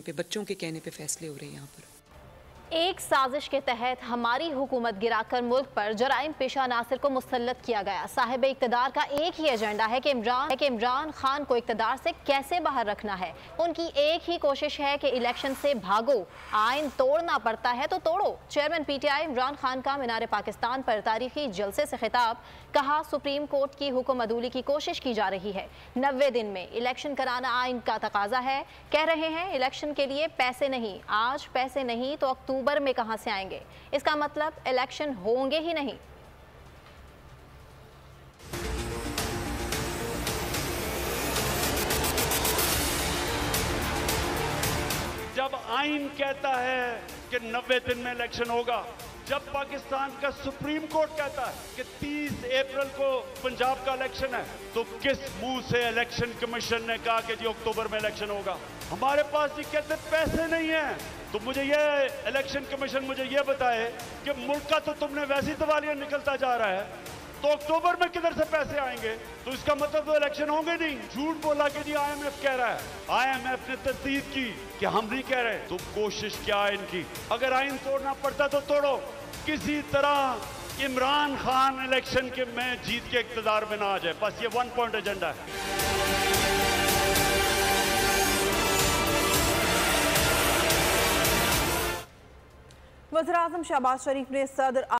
पे, बच्चों के कहने पे फैसले हो रहे हैं यहाँ पर। एक साजिश के तहत हमारी हुकूमत गिराकर मुल्क पर जराइम पेशा अनासर को मुसल्लत किया गया। साहिब इक़्तिदार का एक ही एजेंडा है कि इमरान खान को इक़्तिदार से कैसे बाहर रखना है। उनकी एक ही कोशिश है कि इलेक्शन से भागो, आइन तोड़ना पड़ता है तो तोड़ो। चेयरमैन PTI इमरान खान का मीनार पाकिस्तान पर तारीखी जलसे से खिताब। कहा, सुप्रीम कोर्ट की हुक्म अदूली की कोशिश की जा रही है। 90 दिन में इलेक्शन कराना आइन का तकाजा है। कह रहे हैं इलेक्शन के लिए पैसे नहीं, आज पैसे नहीं तो अक्टूबर में कहां से आएंगे। इसका मतलब इलेक्शन होंगे ही नहीं। जब आइन कहता है कि 90 दिन में इलेक्शन होगा, जब पाकिस्तान का सुप्रीम कोर्ट कहता है कि 30 अप्रैल को पंजाब का इलेक्शन है, तो किस मुंह से इलेक्शन कमीशन ने कहा कि जी अक्टूबर में इलेक्शन होगा? हमारे पास जी कहते पैसे नहीं है। तो मुझे ये इलेक्शन कमीशन मुझे ये बताए कि मुल्क का तो तुमने वैसी दिवालिया निकलता जा रहा है, तो अक्टूबर में किधर से पैसे आएंगे? तो इसका मतलब तो इलेक्शन होंगे नहीं। झूठ बोला कि जी IMF कह रहा है, IMF ने तस्दीक की कि हम नहीं कह रहे। तो कोशिश क्या है इनकी? अगर आइन तोड़ना पड़ता तो तोड़ो, किसी तरह इमरान खान इलेक्शन के में जीत के इक़्तिदार में ना आ जाए। बस ये 1 पॉइंट एजेंडा है। वज़ीर-ए-आज़म शहबाज शरीफ ने सदर